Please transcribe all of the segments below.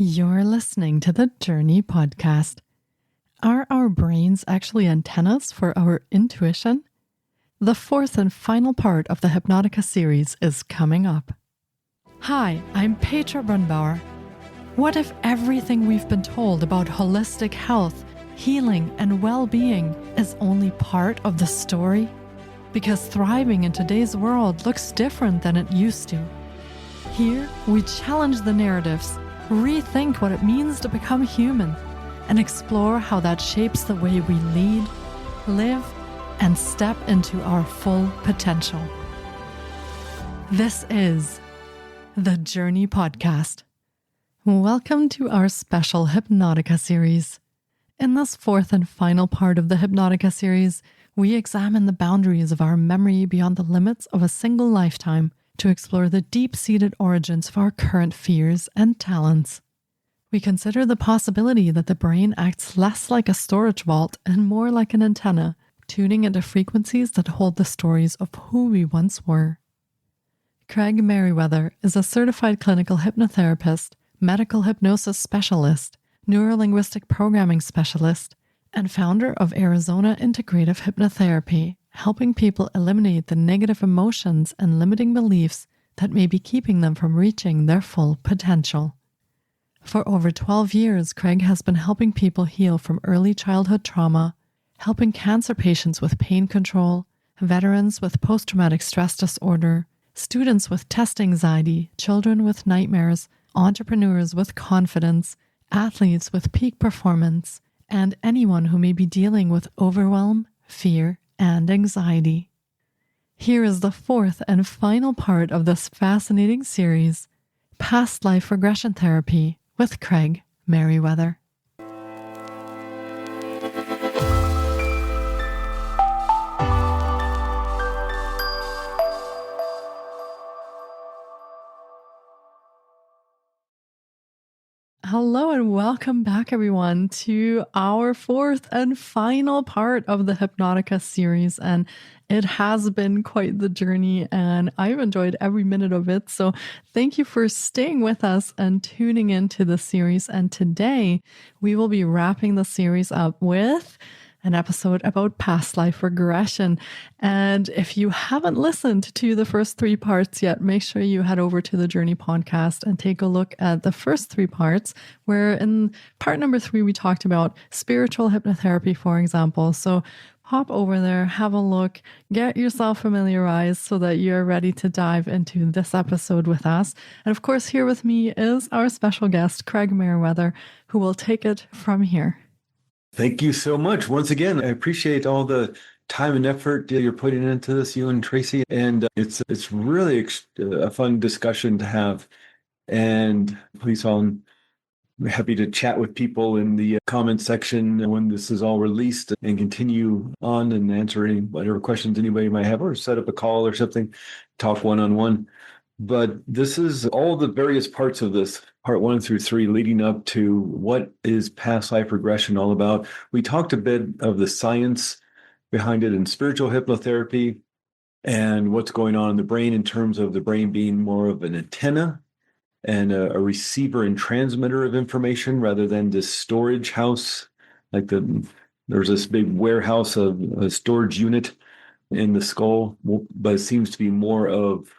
You're listening to the Jōrni Podcast. Are our brains actually antennas for our intuition? The fourth and final part of the HYPNOTIKA series is coming up. Hi, I'm Petra Brunbauer. What if everything we've been told about holistic health, healing, and well-being is only part of the story? Because thriving in today's world looks different than it used to. Here, we challenge the narratives, rethink what it means to become human, and explore how that shapes the way we lead, live, and step into our full potential. This is the Jōrni Podcast. Welcome to our special HYPNOTIKA series. In this fourth and final part of the HYPNOTIKA series, we examine the boundaries of our memory beyond the limits of a single lifetime to explore the deep-seated origins of our current fears and talents. We consider the possibility that the brain acts less like a storage vault and more like an antenna, tuning into frequencies that hold the stories of who we once were. Craig Meriwether is a certified clinical hypnotherapist, medical hypnosis specialist, neurolinguistic programming specialist, and founder of Arizona Integrative Hypnotherapy, helping people eliminate the negative emotions and limiting beliefs that may be keeping them from reaching their full potential. For over 12 years, Craig has been helping people heal from early childhood trauma, helping cancer patients with pain control, veterans with post-traumatic stress disorder, students with test anxiety, children with nightmares, entrepreneurs with confidence, athletes with peak performance, and anyone who may be dealing with overwhelm, fear, and anxiety. Here is the fourth and final part of this fascinating series, Past Life Regression Therapy with Craig Meriwether. Hello and welcome back, everyone, to our fourth and final part of the HYPNOTIKA series. And it has been quite the journey, and I've enjoyed every minute of it. So thank you for staying with us and tuning into the series. And today we will be wrapping the series up with an episode about past life regression. And if you haven't listened to the first three parts yet, make sure you head over to the Jōrni Podcast and take a look at the first three parts, where in part number 3, we talked about spiritual hypnotherapy, for example. So hop over there, have a look, get yourself familiarized so that you're ready to dive into this episode with us. And of course, here with me is our special guest, Craig Meriwether, who will take it from here. Thank you so much. Once again, I appreciate all the time and effort you're putting into this, you and Tracy. And it's really a fun discussion to have. And please, I'm happy to chat with people in the comment section when this is all released and continue on and answer any whatever questions anybody might have, or set up a call or something, talk one-on-one. But this is all the various parts of this, part 1 through 3, leading up to what is past life regression all about. We talked a bit of the science behind it in spiritual hypnotherapy and what's going on in the brain in terms of the brain being more of an antenna and a receiver and transmitter of information rather than this storage house. Like there's this big warehouse of a storage unit in the skull, but it seems to be more of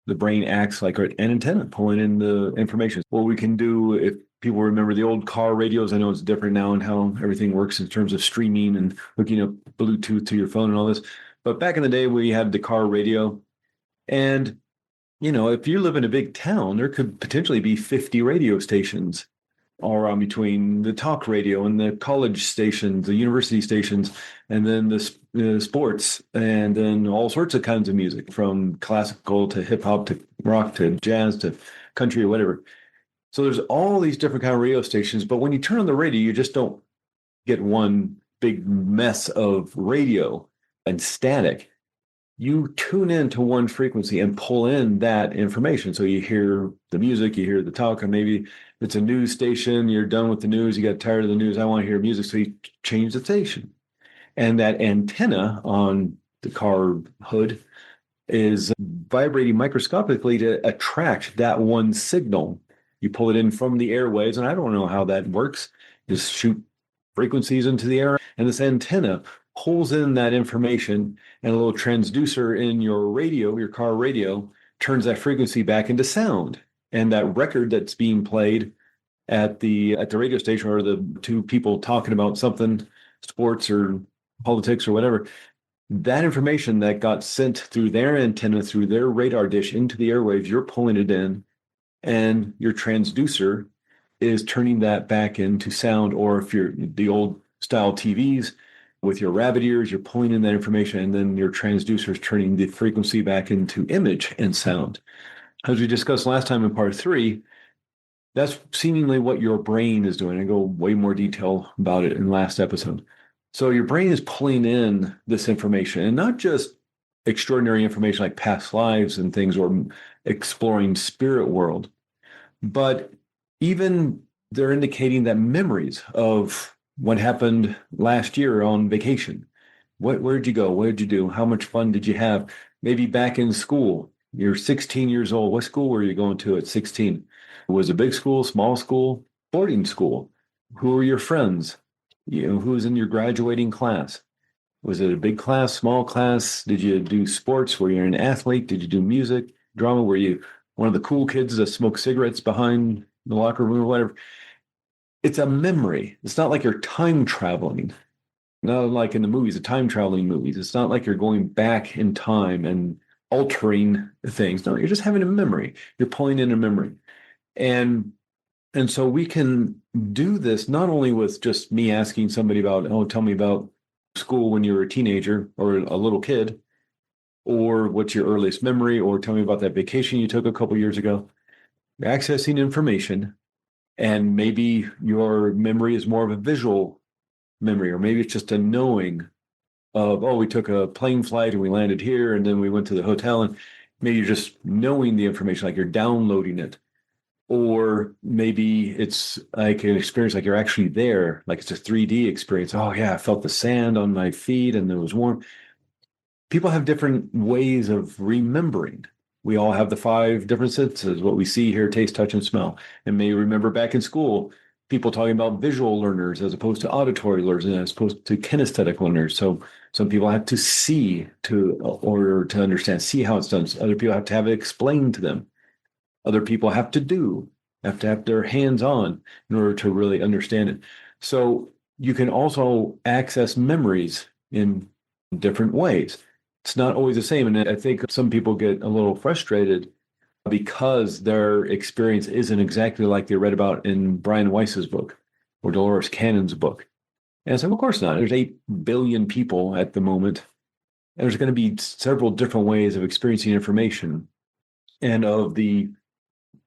the brain acts like an antenna pulling in the information. What we can do, if people remember the old car radios, I know it's different now and how everything works in terms of streaming and hooking up Bluetooth to your phone and all this. But back in the day, we had the car radio. And, if you live in a big town, there could potentially be 50 radio stations all around between the talk radio and the college stations, the university stations, and then the sports, and then all sorts of kinds of music, from classical to hip hop to rock to jazz to country or whatever. So there's all these different kind of radio stations, but when you turn on the radio, you just don't get one big mess of radio and static. You tune into one frequency and pull in that information. So you hear the music, you hear the talk, and maybe it's a news station, you're done with the news, you got tired of the news, I want to hear music, so you change the station. And that antenna on the car hood is vibrating microscopically to attract that one signal You pull it in from the airwaves, and I don't know how that works. Just shoot frequencies into the air, and this antenna pulls in that information, and a little transducer in your radio, your car radio, turns that frequency back into sound. And that record that's being played at the radio station, or the two people talking about something, sports or politics or whatever, that information that got sent through their antenna, through their radar dish into the airwaves, you're pulling it in, and your transducer is turning that back into sound. Or if you're the old style TVs with your rabbit ears, you're pulling in that information, and then your transducer is turning the frequency back into image and sound. As we discussed last time in part 3, that's seemingly what your brain is doing. I go way more detail about it in last episode. So your brain is pulling in this information, and not just extraordinary information like past lives and things, or exploring spirit world, but even they're indicating that memories of what happened last year on vacation. Where'd you go? What did you do? How much fun did you have? Maybe back in school. You're 16 years old. What school were you going to at 16? Was it a big school, small school, boarding school? Who were your friends? Who was in your graduating class? Was it a big class, small class? Did you do sports? Were you an athlete? Did you do music, drama? Were you one of the cool kids that smoked cigarettes behind the locker room or whatever? It's a memory. It's not like you're time traveling. Not like in the movies, the time traveling movies. It's not like you're going back in time and altering things. No, you're just having a memory. You're pulling in a memory. And so we can do this not only with just me asking somebody about, oh, tell me about school when you were a teenager or a little kid, or what's your earliest memory, or tell me about that vacation you took a couple years ago. You're accessing information, and maybe your memory is more of a visual memory, or maybe it's just a knowing of, oh, we took a plane flight and we landed here, and then we went to the hotel, and maybe you're just knowing the information, like you're downloading it. Or maybe it's like an experience, like you're actually there, like it's a 3D experience. Oh yeah, I felt the sand on my feet and it was warm. People have different ways of remembering. We all have the 5 different senses, what we see, hear, taste, touch, and smell. And may remember back in school, people talking about visual learners as opposed to auditory learners, and as opposed to kinesthetic learners. So some people have to see or to understand, see how it's done. Other people have to have it explained to them. Other people have to have their hands on in order to really understand it. So you can also access memories in different ways. It's not always the same. And I think some people get a little frustrated because their experience isn't exactly like they read about in Brian Weiss's book or Dolores Cannon's book. And so, of course not. There's 8 billion people at the moment. And there's going to be several different ways of experiencing information. And of the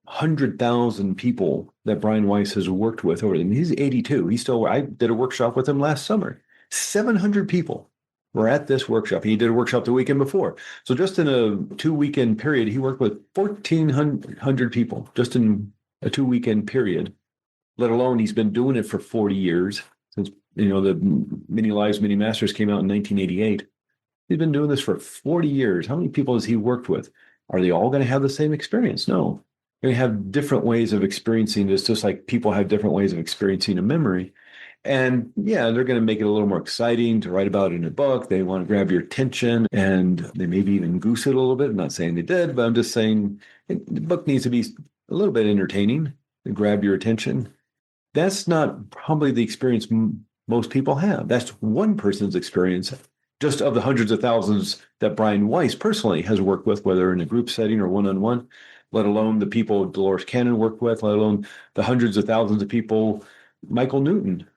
100,000 people that Brian Weiss has worked with over them. He's 82. I did a workshop with him last summer. 700 people were at this workshop. He did a workshop the weekend before. So just in a 2-weekend period, he worked with 1,400 people just in a 2-weekend period, let alone he's been doing it for 40 years since, the Many Lives, Many Masters came out in 1988. He's been doing this for 40 years. How many people has he worked with? Are they all going to have the same experience? No. They have different ways of experiencing this, just like people have different ways of experiencing a memory. And yeah, they're going to make it a little more exciting to write about in a book. They want to grab your attention, and they maybe even goose it a little bit. I'm not saying they did, but I'm just saying the book needs to be a little bit entertaining to grab your attention. That's not probably the experience most people have. That's one person's experience, just of the hundreds of thousands that Brian Weiss personally has worked with, whether in a group setting or one-on-one, let alone the people Dolores Cannon worked with, let alone the hundreds of thousands of people Michael Newton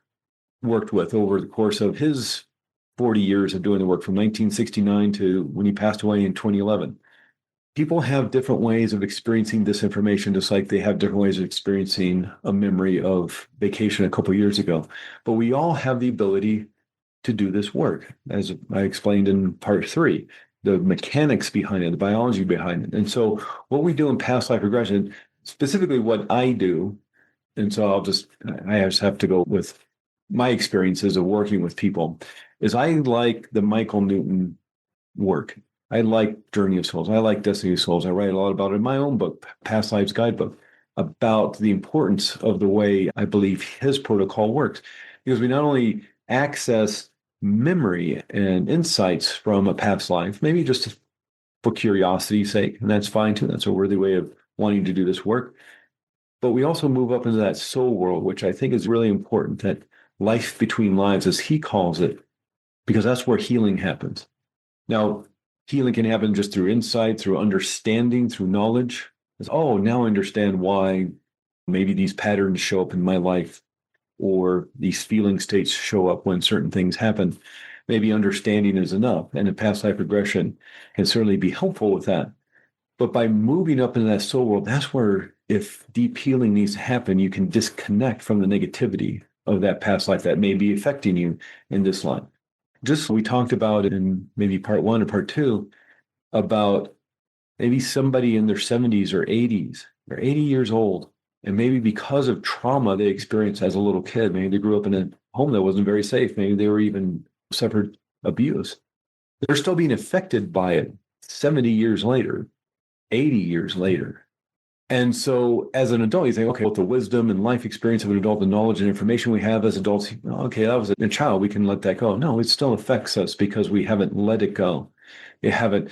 worked with over the course of his 40 years of doing the work from 1969 to when he passed away in 2011. People have different ways of experiencing this information, just like they have different ways of experiencing a memory of vacation a couple of years ago. But we all have the ability to do this work, as I explained in part 3. The mechanics behind it, the biology behind it. And so what we do in past life regression, specifically what I do, and so I just have to go with my experiences of working with people, is I like the Michael Newton work. I like Journey of Souls. I like Destiny of Souls. I write a lot about it in my own book, Past Lives Guidebook. about the importance of the way I believe his protocol works, because we not only access memory and insights from a past life, maybe just for curiosity's sake, and that's fine too. That's a worthy way of wanting to do this work. But we also move up into that soul world, which I think is really important, that life between lives, as he calls it, because that's where healing happens. Now, healing can happen just through insight, through understanding, through knowledge. It's, oh, now I understand why maybe these patterns show up in my life, or these feeling states show up when certain things happen. Maybe understanding is enough, and a past life regression can certainly be helpful with that. But by moving up into that soul world, that's where, if deep healing needs to happen, you can disconnect from the negativity of that past life that may be affecting you in this life. Just we talked about in maybe part 1 or part 2 about maybe somebody in their 70s or 80s, or 80 years old, and maybe because of trauma they experienced as a little kid, maybe they grew up in a home that wasn't very safe, maybe they were even suffered abuse. They're still being affected by it 70 years later, 80 years later. And so as an adult, you think, okay, with the wisdom and life experience of an adult, the knowledge and information we have as adults, okay, that was a child, we can let that go. No, it still affects us because we haven't let it go. We haven't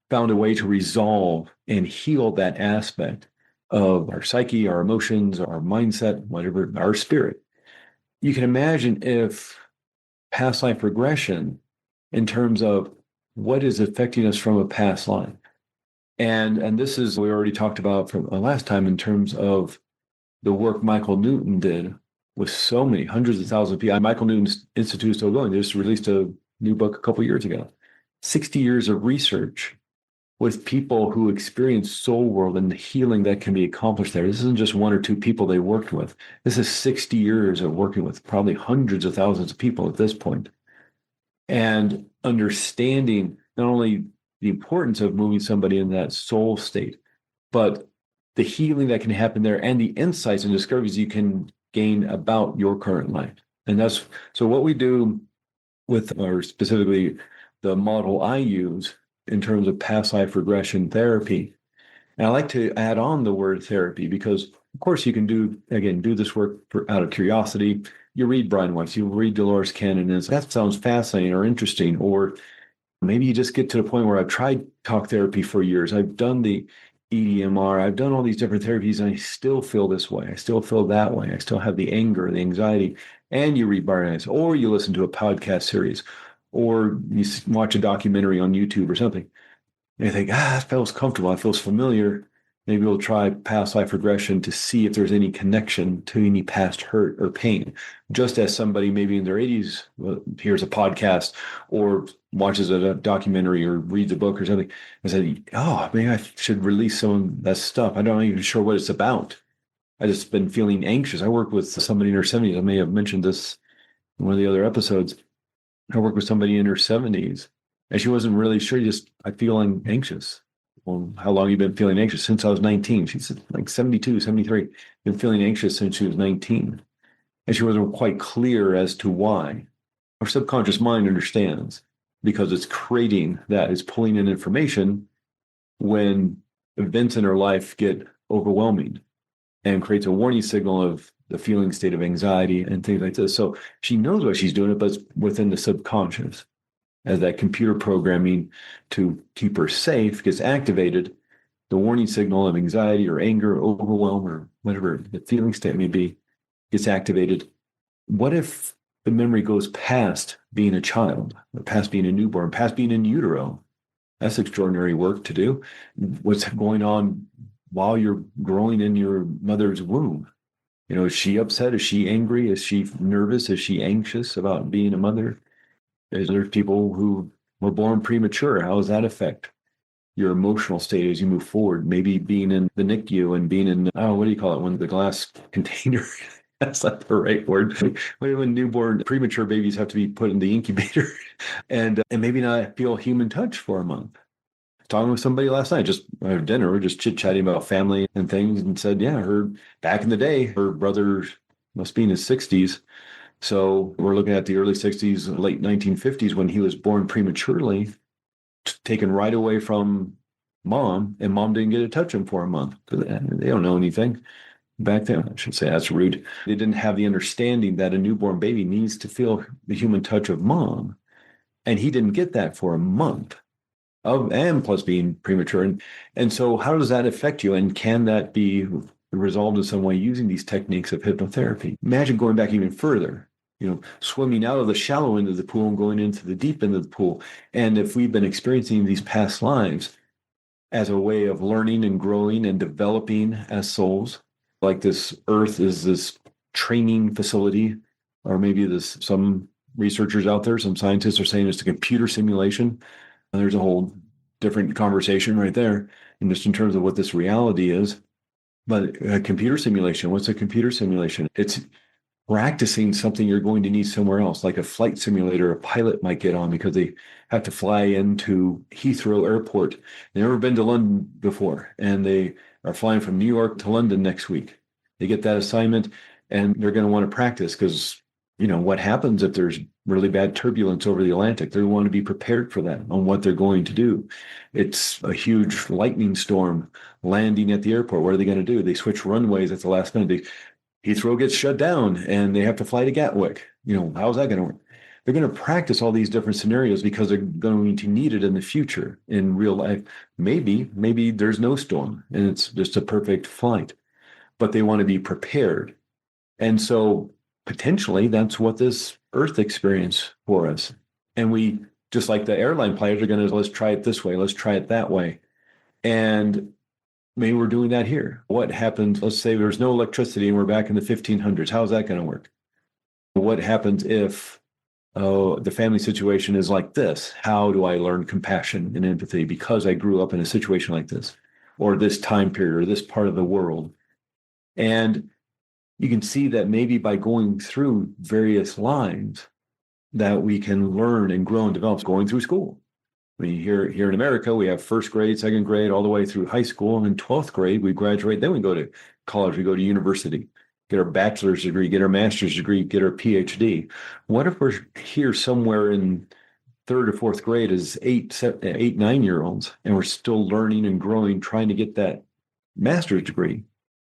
found a way to resolve and heal that aspect of our psyche, our emotions, our mindset, whatever, our spirit. You can imagine if past life regression, in terms of what is affecting us from a past life. And this is, we already talked about from last time, in terms of the work Michael Newton did with so many hundreds of thousands of people. Michael Newton's Institute is still going. They just released a new book a couple of years ago. 60 years of research with people who experience soul world and the healing that can be accomplished there. This isn't just 1 or 2 people they worked with. This is 60 years of working with probably hundreds of thousands of people at this point. And understanding not only the importance of moving somebody in that soul state, but the healing that can happen there and the insights and discoveries you can gain about your current life. And that's, so what we do with, or specifically the model I use in terms of past life regression therapy. And I like to add on the word therapy because, of course, you can do this work out of curiosity. You read Brian Weiss, you read Dolores Cannon, and that sounds fascinating or interesting. Or maybe you just get to the point where I've tried talk therapy for years. I've done the EDMR. I've done all these different therapies, and I still feel this way. I still feel that way. I still have the anger, the anxiety. And you read Brian Weiss, or you listen to a podcast series, or you watch a documentary on YouTube or something. And you think, that feels comfortable. It feels familiar. Maybe we'll try past life regression to see if there's any connection to any past hurt or pain. Just as somebody maybe in their 80s hears a podcast or watches a documentary or reads a book or something and says, oh, maybe I should release some of that stuff. I'm not even sure what it's about. I just been feeling anxious. I work with somebody in her 70s. I may have mentioned this in one of the other episodes. I work with somebody in her 70s, and she wasn't really sure. I'm feeling anxious. Well, how long have you been feeling anxious? Since I was 19. She's like 72, 73. Been feeling anxious since she was 19. And she wasn't quite clear as to why. Our subconscious mind understands because it's creating that, it's pulling in information when events in her life get overwhelming and creates a warning signal of the feeling state of anxiety and things like this. So she knows why she's doing it, but it's within the subconscious. As that computer programming to keep her safe gets activated, the warning signal of anxiety or anger or overwhelm or whatever the feeling state may be gets activated. What if the memory goes past being a child, or past being a newborn, past being in utero? That's extraordinary work to do. What's going on while you're growing in your mother's womb? Is she upset? Is she angry? Is she nervous? Is she anxious about being a mother? There's people who were born premature. How does that affect your emotional state as you move forward? Maybe being in the NICU and being in, what do you call it? When the glass container, that's not the right word. When newborn premature babies have to be put in the incubator and maybe not feel human touch for a month. Talking with somebody last night, just at dinner, we're just chit-chatting about family and things, and said, back in the day, her brother must be in his 60s. So we're looking at the early 60s, late 1950s, when he was born prematurely, taken right away from mom, and mom didn't get to touch him for a month. They don't know anything. back then. I should say that's rude. They didn't have the understanding that a newborn baby needs to feel the human touch of mom. And he didn't get that for a month and plus being premature. And so how does that affect you? And can that be resolved in some way using these techniques of hypnotherapy? Imagine going back even further, swimming out of the shallow end of the pool and going into the deep end of the pool. And if we've been experiencing these past lives as a way of learning and growing and developing as souls, like this earth is this training facility, or maybe this some researchers out there, some scientists are saying it's a computer simulation. And there's a whole different conversation right there, and just in terms of what this reality is. But a computer simulation, what's a computer simulation? It's practicing something you're going to need somewhere else, like a flight simulator a pilot might get on because they have to fly into Heathrow Airport. They've never been to London before, and they are flying from New York to London next week. They get that assignment, and they're going to want to practice because, what happens if there's really bad turbulence over the Atlantic? They want to be prepared for that on what they're going to do. It's a huge lightning storm landing at the airport. What are they going to do? They switch runways at the last minute. Heathrow gets shut down and they have to fly to Gatwick. How's that going to work? They're going to practice all these different scenarios because they're going to need it in the future in real life. Maybe there's no storm and it's just a perfect flight, but they want to be prepared. And so potentially that's what this Earth experience for us. And we, just like the airline pilots, are going to, let's try it this way, let's try it that way. And maybe we're doing that here. What happens, let's say there's no electricity and we're back in the 1500s. How's that going to work? What happens if the family situation is like this? How do I learn compassion and empathy because I grew up in a situation like this, or this time period, or this part of the world? And you can see that maybe by going through various lines that we can learn and grow and develop going through school. I mean, here in America, we have first grade, second grade, all the way through high school. And in 12th grade, we graduate. Then we go to college, we go to university, get our bachelor's degree, get our master's degree, get our PhD. What if we're here somewhere in third or fourth grade as 9-year-olds, and we're still learning and growing, trying to get that master's degree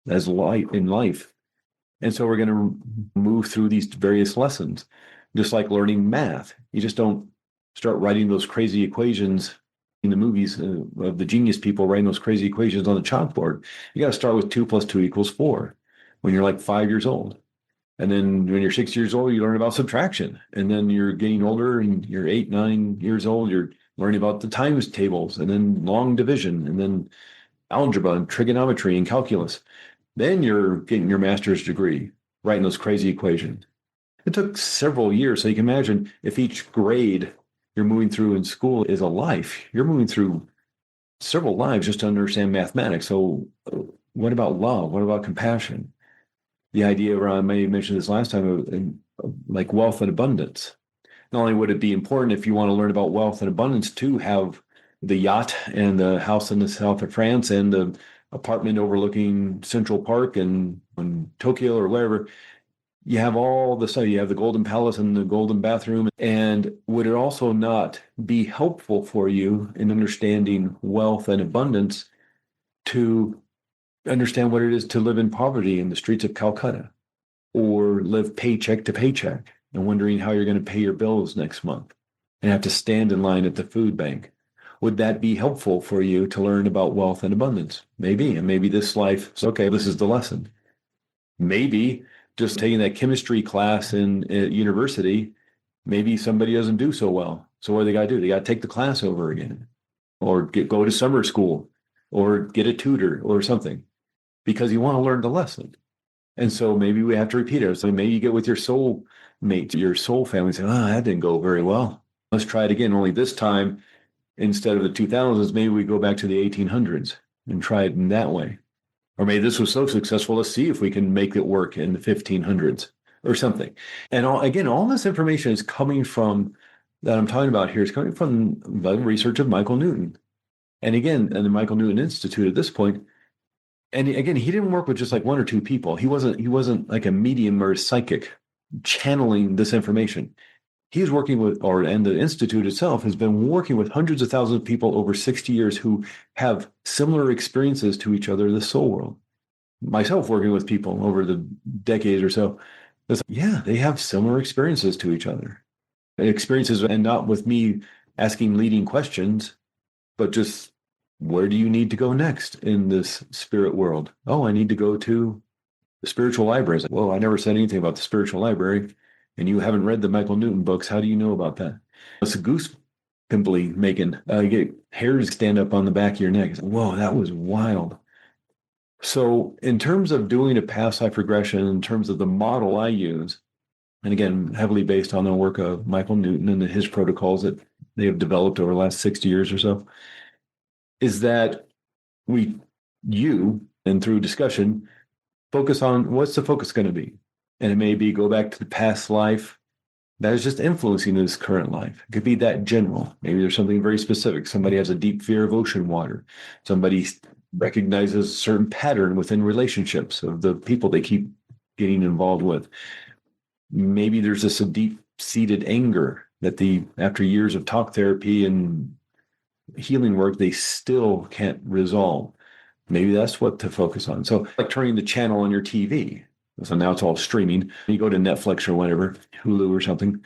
as light in life? And so we're going to move through these various lessons, just like learning math. You just don't start writing those crazy equations in the movies of the genius people writing those crazy equations on the chalkboard. You got to start with 2 + 2 = 4 when you're like 5 years old. And then when you're 6 years old, you learn about subtraction. And then you're getting older and you're 8, 9 years old, you're learning about the times tables and then long division and then algebra and trigonometry and calculus. Then you're getting your master's degree, writing those crazy equations. It took several years. So you can imagine if each grade you're moving through in school is a life, you're moving through several lives just to understand mathematics. So what about love? What about compassion? The idea around, I may have mentioned this last time, like wealth and abundance. Not only would it be important if you want to learn about wealth and abundance to have the yacht and the house in the south of France and the apartment overlooking Central Park and Tokyo or wherever, you have all the stuff. You have the Golden Palace and the Golden Bathroom. And would it also not be helpful for you in understanding wealth and abundance to understand what it is to live in poverty in the streets of Calcutta, or live paycheck to paycheck and wondering how you're going to pay your bills next month and have to stand in line at the food bank? Would that be helpful for you to learn about wealth and abundance? Maybe. And maybe this life, so, okay, this is the lesson. Maybe just taking that chemistry class in university, maybe somebody doesn't do so well. So what do they got to do? They got to take the class over again, or go to summer school, or get a tutor or something, because you want to learn the lesson. And so maybe we have to repeat it. So maybe you get with your soul mate, your soul family, and say, that didn't go very well. Let's try it again. Only this time, instead of the 2000s, maybe we go back to the 1800s and try it in that way. Or maybe this was so successful, let's see if we can make it work in the 1500s or something. And all this information is coming from, that I'm talking about here, is coming from the research of Michael Newton. And again, and the Michael Newton Institute at this point. And again, he didn't work with just like one or two people. He wasn't like a medium or a psychic channeling this information. He's working with, and the Institute itself has been working with hundreds of thousands of people over 60 years who have similar experiences to each other in the soul world. myself working with people over the decades or so, it's, yeah, they have similar experiences to each other. Experiences, and not with me asking leading questions, but just where do you need to go next in this spirit world? Oh, I need to go to the spiritual library. It's like, whoa, I never said anything about the spiritual library. And you haven't read the Michael Newton books. How do you know about that? It's a goose pimply making. You get hairs stand up on the back of your neck. It's like, whoa, that was wild. So in terms of doing a past life regression, in terms of the model I use, and again, heavily based on the work of Michael Newton and his protocols that they have developed over the last 60 years or so, is that you, and through discussion, focus on what's the focus going to be. And it may be go back to the past life that is just influencing this current life. It could be that general. Maybe there's something very specific. Somebody has a deep fear of ocean water. Somebody recognizes a certain pattern within relationships of the people they keep getting involved with. Maybe there's just a deep-seated anger that after years of talk therapy and healing work, they still can't resolve. Maybe that's what to focus on. So like turning the channel on your TV. So now it's all streaming. You go to Netflix or whatever, Hulu or something.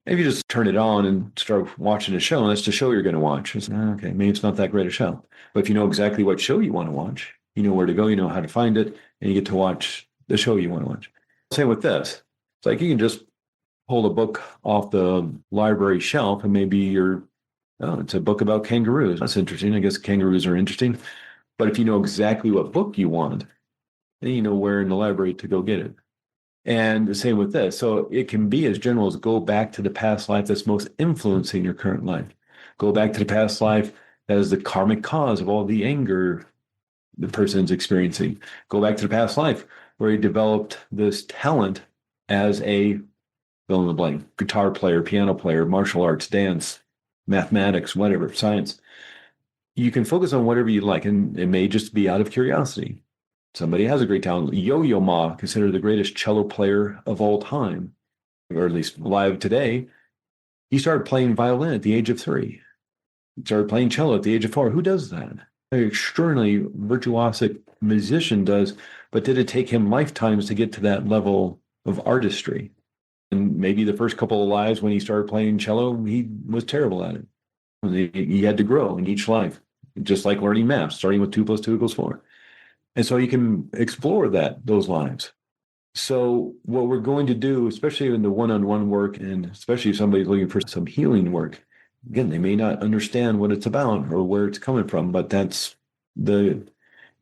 Maybe you just turn it on and start watching a show, and that's the show you're going to watch. It's, okay, maybe it's not that great a show. But if you know exactly what show you want to watch, you know where to go, you know how to find it, and you get to watch the show you want to watch. Same with this. It's like you can just pull a book off the library shelf, and maybe it's a book about kangaroos. That's interesting. I guess kangaroos are interesting. But if you know exactly what book you want, then you know where in the library to go get it. And the same with this. So it can be as general as go back to the past life that's most influencing your current life. Go back to the past life that is the karmic cause of all the anger the person's experiencing. Go back to the past life where he developed this talent as a fill in the blank, guitar player, piano player, martial arts, dance, mathematics, whatever, science. You can focus on whatever you like, and it may just be out of curiosity. Somebody has a great talent. Yo-Yo Ma, considered the greatest cello player of all time, or at least alive today. He started playing violin at the age of 3. He started playing cello at the age of 4. Who does that? An extraordinarily virtuosic musician does, but did it take him lifetimes to get to that level of artistry? And maybe the first couple of lives when he started playing cello, he was terrible at it. He had to grow in each life, just like learning math, starting with 2 + 2 = 4. And so you can explore those lives. So what we're going to do, especially in the one-on-one work, and especially if somebody's looking for some healing work, again, they may not understand what it's about or where it's coming from, but that's the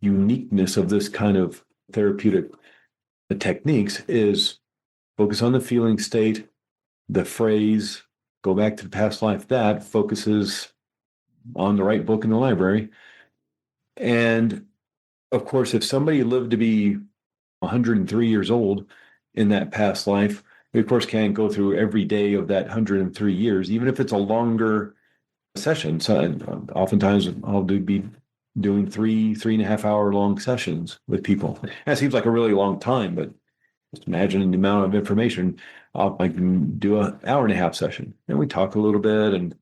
uniqueness of this kind of therapeutic techniques is focus on the feeling state, the phrase, go back to the past life, that focuses on the right book in the library. And of course, if somebody lived to be 103 years old in that past life, we of course can't go through every day of that 103 years, even if it's a longer session. So oftentimes I'll be doing 3.5 hour long sessions with people. That seems like a really long time, but just imagine the amount of information. I can do an 1.5 hour session, and we talk a little bit and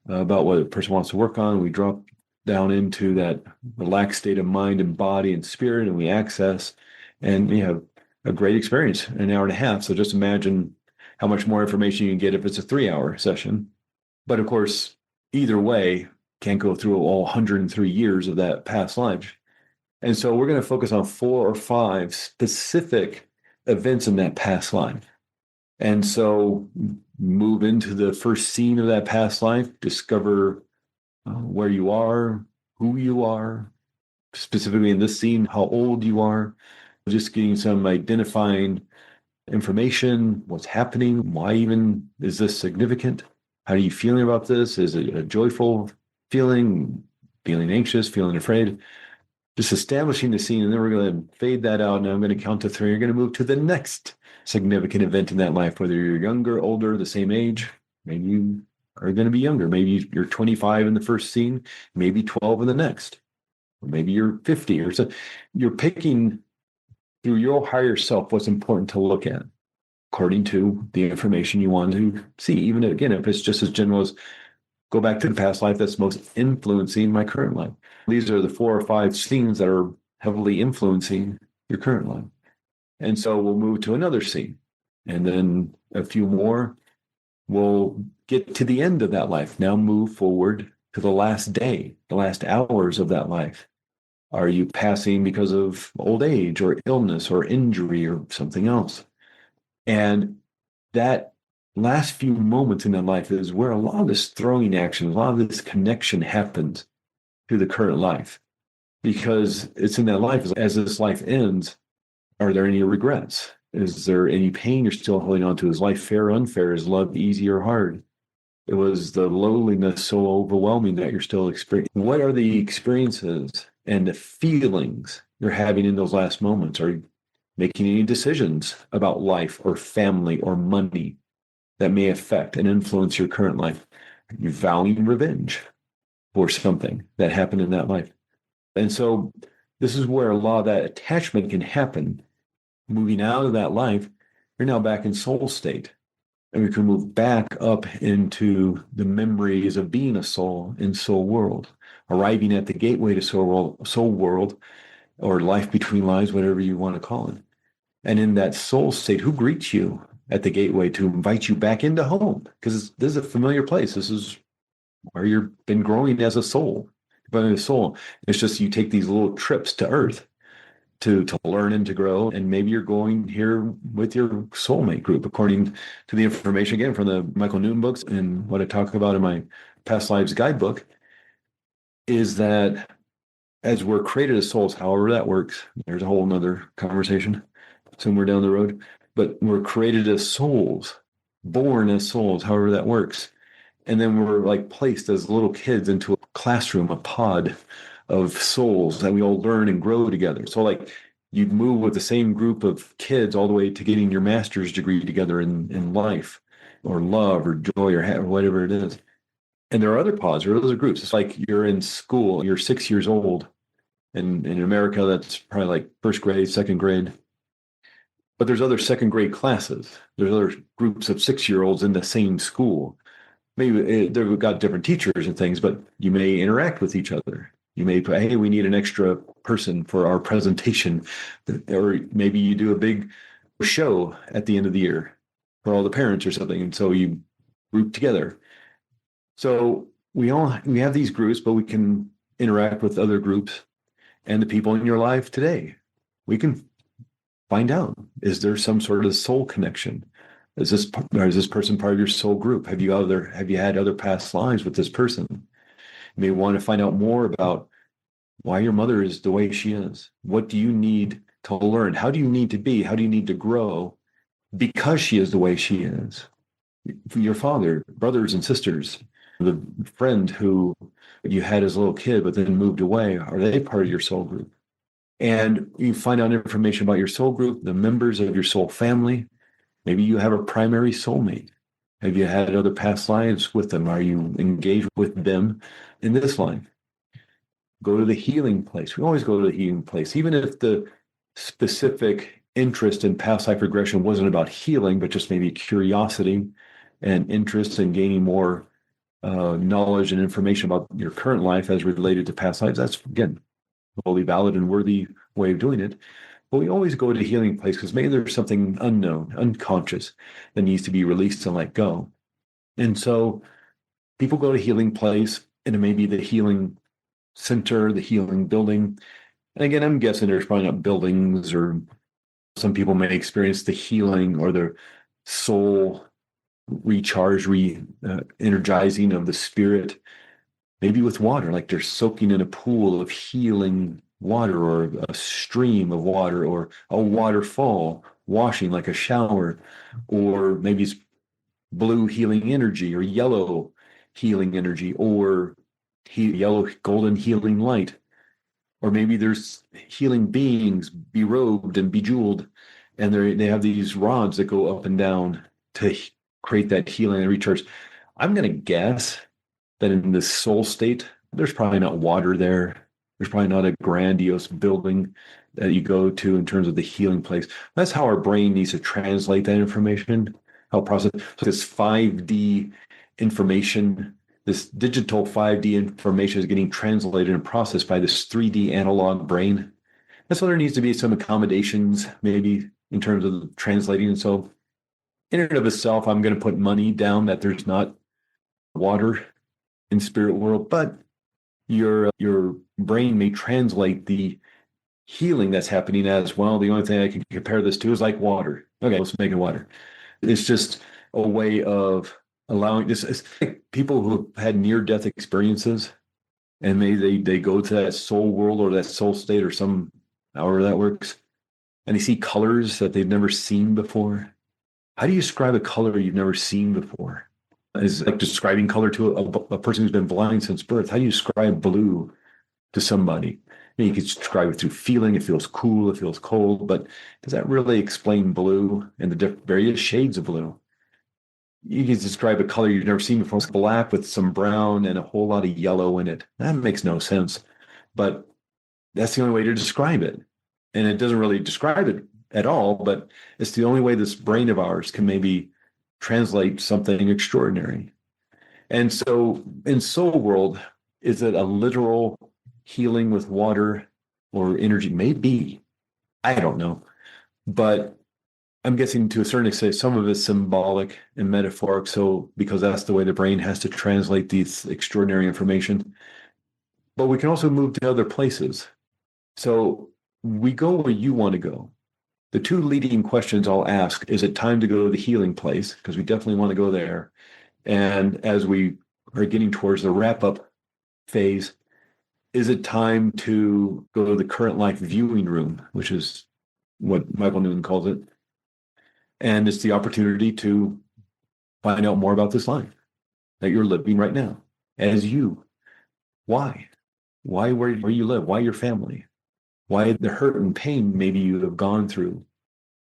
about what a person wants to work on. We drop down into that relaxed state of mind and body and spirit, and we access, and you have a great experience in 1.5 hours. So just imagine how much more information you can get if it's a 3-hour session. But of course, either way, can't go through all 103 years of that past life. And so we're going to focus on 4 or 5 specific events in that past life. And so move into the first scene of that past life, discover where you are, who you are, specifically in this scene, how old you are, just getting some identifying information, what's happening, why even is this significant? How are you feeling about this? Is it a joyful feeling anxious, feeling afraid? Just establishing the scene, and then we're going to fade that out, and I'm going to count to 3. You're going to move to the next significant event in that life, whether you're younger, older, the same age. Maybe you are going to be younger. Maybe you're 25 in the first scene, maybe 12 in the next, or maybe you're 50 or so. You're picking through your higher self what's important to look at according to the information you want to see. Even again, if it's just as general as go back to the past life that's most influencing my current life. These are the 4 or 5 scenes that are heavily influencing your current life. And so we'll move to another scene, and then a few more. We'll get to the end of that life. Now move forward to the last day, the last hours of that life. Are you passing because of old age or illness or injury or something else? And that last few moments in that life is where a lot of this throwing action, a lot of this connection happens to the current life. Because it's in that life, as this life ends, are there any regrets? Is there any pain you're still holding on to? Is life fair or unfair? Is love easy or hard? It was the loneliness so overwhelming that you're still experiencing. What are the experiences and the feelings you're having in those last moments? Are you making any decisions about life or family or money that may affect and influence your current life? Are you vowing revenge for something that happened in that life? And so this is where a lot of that attachment can happen. Moving out of that life, you're now back in soul state. And we can move back up into the memories of being a soul in soul world, arriving at the gateway to soul world, or life between lives, whatever you want to call it. And in that soul state, who greets you at the gateway to invite you back into home? Because this is a familiar place. This is where you've been growing as a soul. But in a soul, it's just you take these little trips to Earth to learn and to grow. And maybe you're going here with your soulmate group, according to the information, again, from the Michael Newton books and what I talk about in my Past Lives Guidebook, is that as we're created as souls, however that works, there's a whole nother conversation somewhere down the road, but we're created as souls, born as souls, however that works. And then we're like placed as little kids into a classroom, a pod of souls that we all learn and grow together. So like you move with the same group of kids all the way to getting your master's degree together in life or love or joy or whatever it is. And there are other pods or other groups. It's like you're in school, you're 6 years old. And in America, that's probably like first grade, second grade. But there's other second grade classes. There's other groups of 6-year-olds in the same school. Maybe they've got different teachers and things, but you may interact with each other. You may put, hey, we need an extra person for our presentation. Or maybe you do a big show at the end of the year for all the parents or something. And so you group together. So we have these groups, but we can interact with other groups and the people in your life today. We can find out, is there some sort of soul connection? Is this person part of your soul group? Have you had other past lives with this person? You may want to find out more about why your mother is the way she is. What do you need to learn? How do you need to be? How do you need to grow because she is the way she is? Your father, brothers and sisters, the friend who you had as a little kid but then moved away, are they part of your soul group? And you find out information about your soul group, the members of your soul family. Maybe you have a primary soulmate. Have you had other past lives with them? Are you engaged with them in this life? Go to the healing place. We always go to the healing place, even if the specific interest in past life regression wasn't about healing, but just maybe curiosity and interest in gaining more knowledge and information about your current life as related to past lives. That's, again, totally valid and worthy way of doing it. But we always go to the healing place because maybe there's something unknown, unconscious that needs to be released and let go. And so people go to healing place, and it may be the healing center, the healing building. And again, I'm guessing there's probably not buildings, or some people may experience the healing or the soul recharge, energizing of the spirit, maybe with water, like they're soaking in a pool of healing water, or a stream of water, or a waterfall washing like a shower, or maybe it's blue healing energy, or yellow healing energy, or yellow golden healing light. Or maybe there's healing beings berobed and bejeweled, and they have these rods that go up and down to create that healing and recharge. I'm going to guess that in this soul state, there's probably not water there. There's probably not a grandiose building that you go to in terms of the healing place. That's how our brain needs to translate that information, how process this 5D information. This digital 5D information is getting translated and processed by this 3D analog brain. And so there needs to be some accommodations, maybe in terms of translating. And so in and of itself, I'm going to put money down that there's not water in spirit world, but your brain may translate the healing that's happening as well. The only thing I can compare this to is like water. Okay, let's make it water. It's just a way of allowing this. It's like people who have had near-death experiences, and maybe they go to that soul world or that soul state or some however that works, and they see colors that they've never seen before. How do you describe a color you've never seen before? It's like describing color to a person who's been blind since birth. How do you describe blue to somebody? You can describe it through feeling. It feels cool. It feels cold. But does that really explain blue and the various shades of blue? You can describe a color you've never seen before. It's black with some brown and a whole lot of yellow in it. That makes no sense. But that's the only way to describe it. And it doesn't really describe it at all, but it's the only way this brain of ours can maybe translate something extraordinary. And so in soul world, is it a literal healing with water or energy? Maybe. I don't know. But I'm guessing to a certain extent, some of it's symbolic and metaphoric. So because that's the way the brain has to translate these extraordinary information. But we can also move to other places. So we go where you want to go. The two leading questions I'll ask, is it time to go to the healing place? Because we definitely want to go there. And as we are getting towards the wrap-up phase, is it time to go to the current life viewing room, which is what Michael Newton calls it. And it's the opportunity to find out more about this life that you're living right now as you. Why? Why where you live? Why your family? Why the hurt and pain maybe you have gone through,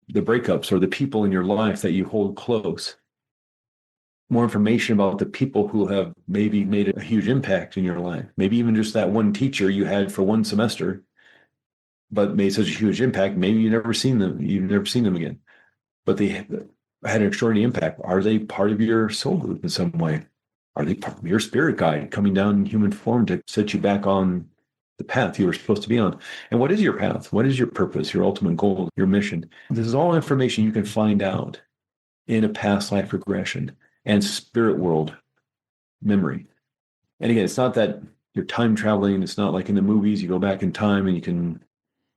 the breakups or the people in your life that you hold close. More information about the people who have maybe made a huge impact in your life. Maybe even just that one teacher you had for one semester, but made such a huge impact. Maybe you've never seen them again, but they had an extraordinary impact. Are they part of your soul group in some way? Are they part of your spirit guide coming down in human form to set you back on the path you were supposed to be on? And what is your path? What is your purpose, your ultimate goal, your mission? This is all information you can find out in a past life regression and spirit world memory. And again, it's not that you're time traveling. It's not like in the movies, you go back in time and you can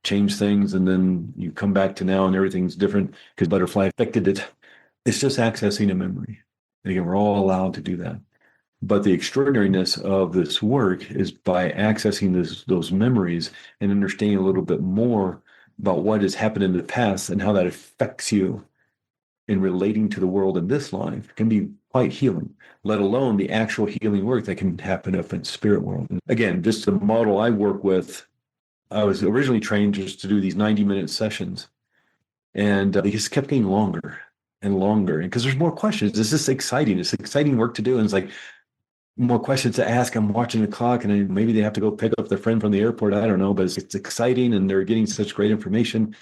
change things and then you come back to now and everything's different because butterfly affected it. It's just accessing a memory. And again, we're all allowed to do that. But the extraordinariness of this work is by accessing those memories and understanding a little bit more about what has happened in the past and how that affects you in relating to the world in this life can be quite healing, let alone the actual healing work that can happen up in spirit world. And again, just the model I work with, I was originally trained just to do these 90-minute sessions, and they just kept getting longer and longer. And because there's more questions, it's just exciting. It's exciting work to do. And it's like, more questions to ask. I'm watching the clock and maybe they have to go pick up their friend from the airport. I don't know, but it's exciting and they're getting such great information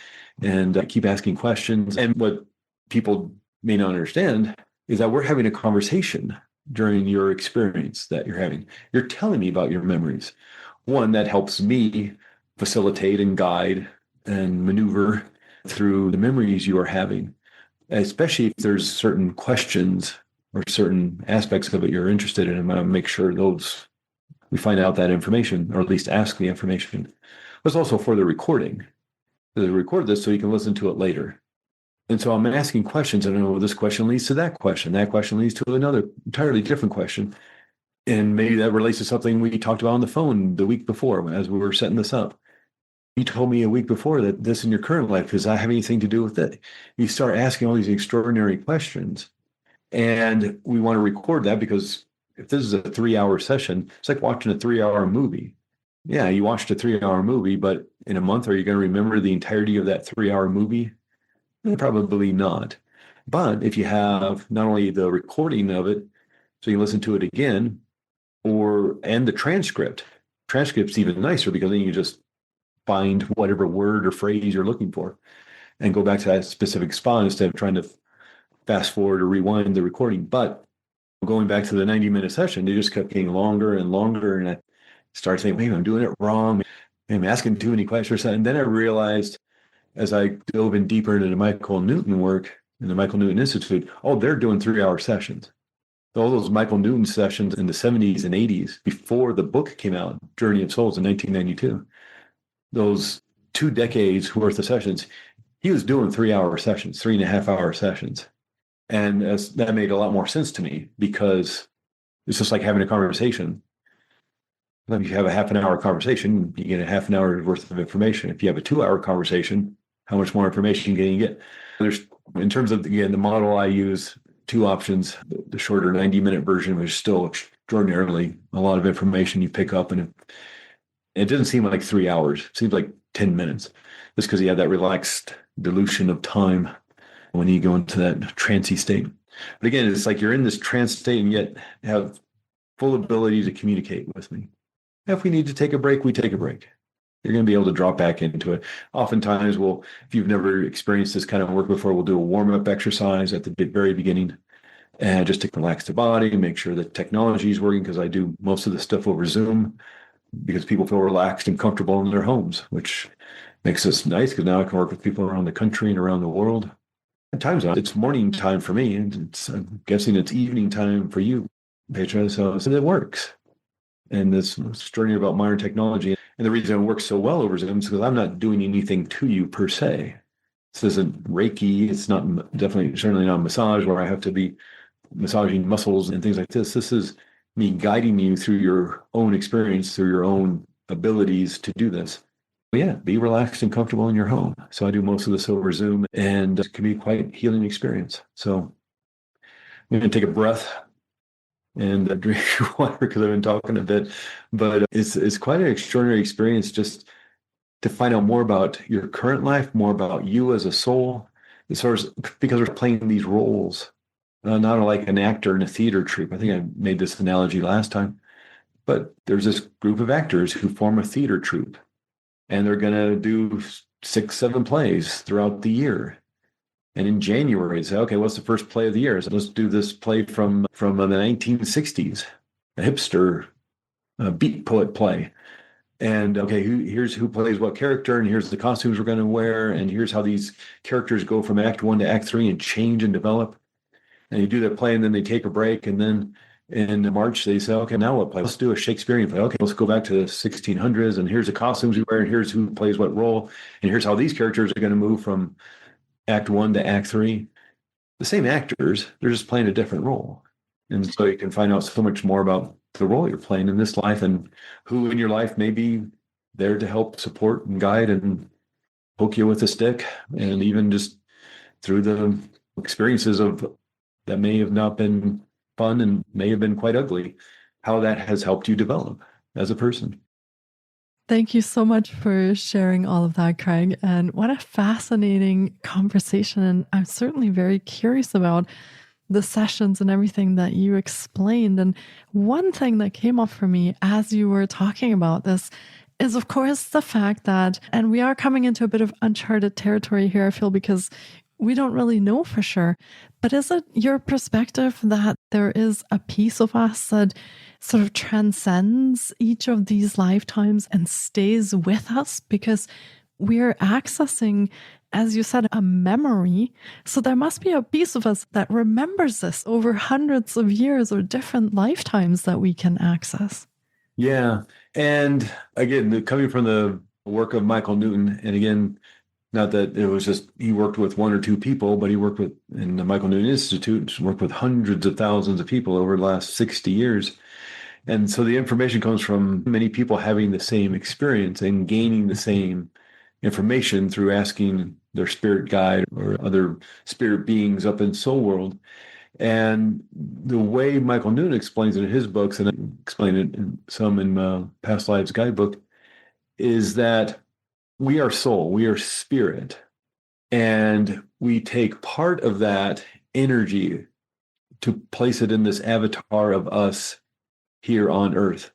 and I keep asking questions. And what people may not understand is that we're having a conversation during your experience that you're having. You're telling me about your memories. One, that helps me facilitate and guide and maneuver through the memories you are having, especially if there's certain questions or certain aspects of it you're interested in. I'm going to make sure we find out that information, or at least ask the information. But it's also for the recording. They record this so you can listen to it later. And so I'm asking questions. I don't know, this question leads to that question. That question leads to another entirely different question. And maybe that relates to something we talked about on the phone the week before as we were setting this up. You told me a week before that this in your current life, does that have anything to do with it? You start asking all these extraordinary questions. And we want to record that because if this is a 3-hour session, it's like watching a 3-hour movie. Yeah, you watched a 3-hour movie, but in a month, are you going to remember the entirety of that 3-hour movie? Probably not. But if you have not only the recording of it, so you can listen to it again, and the transcript's even nicer because then you just find whatever word or phrase you're looking for and go back to that specific spot instead of trying to fast forward or rewind the recording. But going back to the 90-minute session, they just kept getting longer and longer. And I started thinking, maybe I'm doing it wrong. I'm asking too many questions. And then I realized as I dove in deeper into the Michael Newton work in the Michael Newton Institute, oh, they're doing 3-hour sessions. All those Michael Newton sessions in the 70s and 80s before the book came out, Jōrni of Souls in 1992, those 2 decades worth of sessions, he was doing 3-hour sessions, 3.5-hour sessions. And that made a lot more sense to me because it's just like having a conversation. If you have a half an hour conversation, you get a half an hour worth of information. If you have a 2-hour conversation, how much more information can you get? There's, in terms of, again, the model I use, 2 options. The shorter 90-minute version, which is still extraordinarily a lot of information you pick up. And it doesn't seem like 3 hours. It seems like 10 minutes. Just because you have that relaxed dilution of time when you go into that trancey state. But again, it's like you're in this trance state and yet have full ability to communicate with me. If we need to take a break, we take a break. You're going to be able to drop back into it. Oftentimes, if you've never experienced this kind of work before, we'll do a warm-up exercise at the very beginning, and just to relax the body and make sure that technology is working, because I do most of the stuff over Zoom because people feel relaxed and comfortable in their homes, which makes this nice because now I can work with people around the country and around the world. At times, it's morning time for me, and I'm guessing it's evening time for you, Petra, so it works. And this extraordinary about modern technology. And the reason it works so well over Zoom is because I'm not doing anything to you per se. This isn't Reiki. It's not certainly not massage where I have to be massaging muscles and things like this. This is me guiding you through your own experience, through your own abilities to do this. But yeah, be relaxed and comfortable in your home. So I do most of this over Zoom, and it can be quite a healing experience. So I'm going to take a breath and drink water because I've been talking a bit, but it's quite an extraordinary experience just to find out more about your current life, more about you as a soul, as far as, because we're playing these roles, not like an actor in a theater troupe. I think I made this analogy last time, but there's this group of actors who form a theater troupe, and they're going to do 6-7 plays throughout the year. And in January, say, okay, what's the first play of the year? So let's do this play from the 1960s, a hipster beat poet play. And okay, here's who plays what character, and here's the costumes we're going to wear, and here's how these characters go from Act 1 to Act 3 and change and develop. And you do that play, and then they take a break, and then in March they say, okay, now what play? Let's do a Shakespearean play. Okay, let's go back to the 1600s, and here's the costumes we wear, and here's who plays what role, and here's how these characters are going to move from Act 1 to Act 3. The same actors, they're just playing a different role. And so you can find out so much more about the role you're playing in this life and who in your life may be there to help support and guide and poke you with a stick, and even just through the experiences of that may have not been fun and may have been quite ugly, how that has helped you develop as a person. Thank you so much for sharing all of that, Craig. And what a fascinating conversation. And I'm certainly very curious about the sessions and everything that you explained. And one thing that came up for me as you were talking about this is, of course, the fact that, and we are coming into a bit of uncharted territory here, I feel, because we don't really know for sure. But is it your perspective that there is a piece of us that sort of transcends each of these lifetimes and stays with us? Because we're accessing, as you said, a memory. So there must be a piece of us that remembers this over hundreds of years or different lifetimes that we can access. Yeah. And again, coming from the work of Michael Newton, and again, not that it was just he worked with 1 or 2 people, but he worked with, in the Michael Newton Institute, worked with hundreds of thousands of people over the last 60 years. And so the information comes from many people having the same experience and gaining the same information through asking their spirit guide or other spirit beings up in soul world. And the way Michael Newton explains it in his books, and I explain it in some in Past Lives Guidebook, is that we are soul, we are spirit, and we take part of that energy to place it in this avatar of us here on earth.